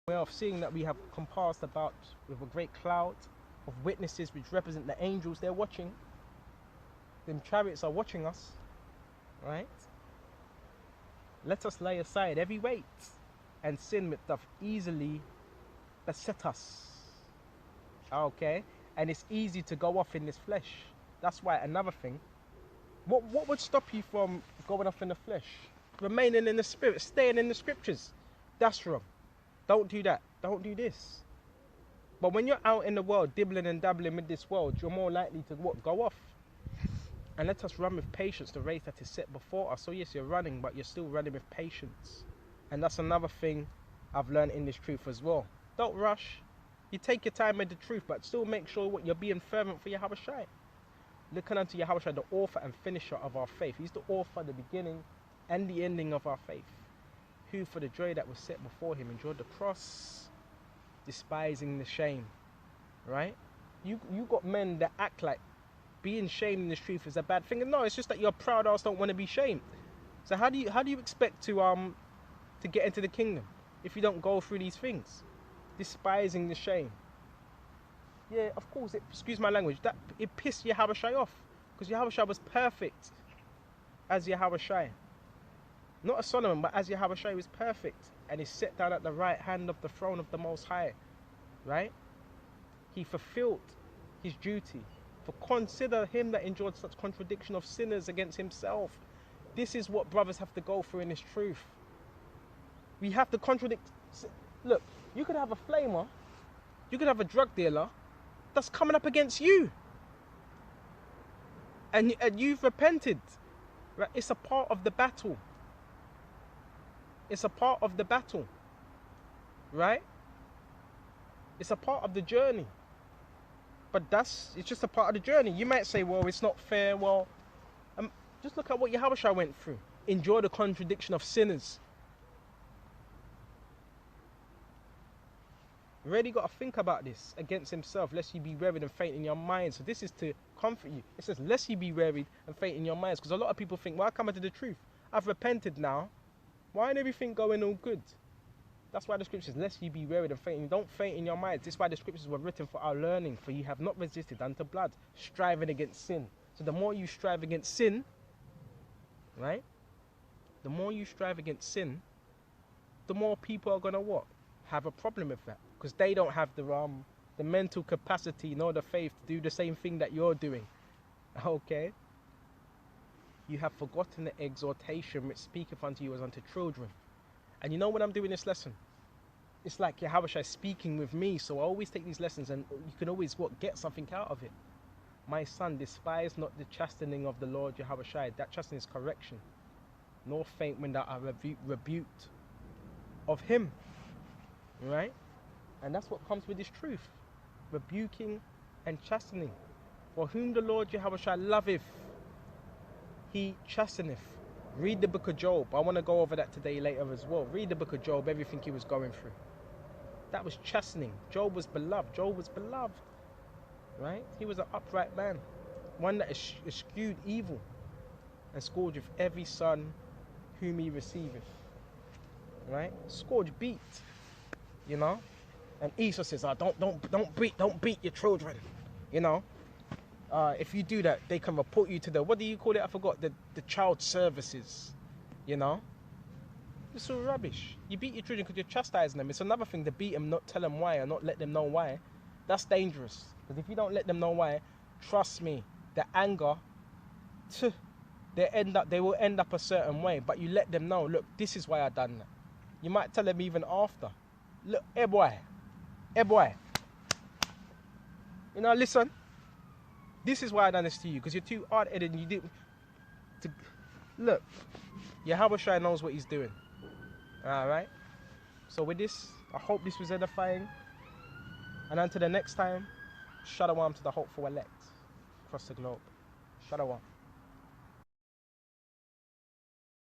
Of seeing that we have compassed about with a great cloud of witnesses which represent the angels. They're watching. Them chariots are watching us, right? Let us lay aside every weight and sin which doth easily beset us. Okay? And it's easy to go off in this flesh. That's why another thing. What would stop you from going off in the flesh? Remaining in the spirit, staying in the scriptures. That's wrong. Don't do that. Don't do this. But when you're out in the world, dibbling and dabbling with this world, you're more likely to what? Go off. And let us run with patience the race that is set before us. So yes, you're running, but you're still running with patience. And that's another thing I've learned in this truth as well. Don't rush. You take your time with the truth, but still make sure what you're being fervent for Yahweh Shai. Looking unto Yahweh Shai, the author and finisher of our faith. He's the author, the beginning and the ending of our faith. Who for the joy that was set before him endured the cross, despising the shame. Right? You got men that act like being shamed in this truth is a bad thing. And no, it's just that your proud ass don't want to be shamed. So how do you expect to get into the kingdom if you don't go through these things? Despising the shame. Yeah, of course, excuse my language, that it pissed Yahweh Shai off. Because Yahweh Shai was perfect as Yahweh Shai. Not as Solomon, but as Yahweh Shai was perfect. And is set down at the right hand of the throne of the Most High. Right? He fulfilled his duty. For consider him that endured such contradiction of sinners against himself. This is what brothers have to go through in this truth. We have to contradict. Look, you could have a flamer, you could have a drug dealer that's coming up against you. And you've repented. Right? It's a part of the battle. It's a part of the battle. Right? It's a part of the journey. But it's just a part of the journey. You might say, well, it's not fair. Well, just look at what Yahweh Shai went through. Enjoy the contradiction of sinners. You really got to think about this against himself, lest you be wearied and faint in your mind. So this is to comfort you. It says, lest you be wearied and faint in your minds. Because a lot of people think, well, I come into the truth. I've repented now. Why ain't everything going all good? That's why the scriptures, lest you be wearied and faint. Don't faint in your minds. This is why the scriptures were written for our learning. For you have not resisted unto blood, striving against sin. So the more you strive against sin, right? The more you strive against sin, the more people are going to what? Have a problem with that. Because they don't have the mental capacity nor the faith to do the same thing that you're doing. Okay? You have forgotten the exhortation which speaketh unto you as unto children. And you know when I'm doing this lesson, it's like Yahweh Shai speaking with me. So I always take these lessons and you can always get something out of it. My son, despise not the chastening of the Lord Yahweh Shai. That chastening is correction. Nor faint when thou art rebuked of him. Right? And that's what comes with this truth. Rebuking and chastening. For whom the Lord Yahweh Shai loveth, he chasteneth. Read the book of Job. I want to go over that today later as well. Read the book of Job, everything he was going through. That was chastening. Job was beloved. Job was beloved. Right? He was an upright man. One that eschewed evil and scourged with every son whom he receiveth. Right? Scourge beat. You know? And Esau says, don't beat your children. You know? If you do that, they can report you to the, what do you call it? I forgot, the child services, you know? It's all rubbish. You beat your children because you're chastising them. It's another thing to beat them, not tell them why, or not let them know why. That's dangerous. Because if you don't let them know why, trust me, the anger, they will end up a certain way. But you let them know, look, this is why I done that. You might tell them even after. Look, hey boy. You know, listen. This is why I done this to you, because you're too hard-headed and you didn't. Look, Yahweh Shai knows what he's doing. Alright? So with this, I hope this was edifying. And until the next time, Shalom to the hopeful elect across the globe. Shalom.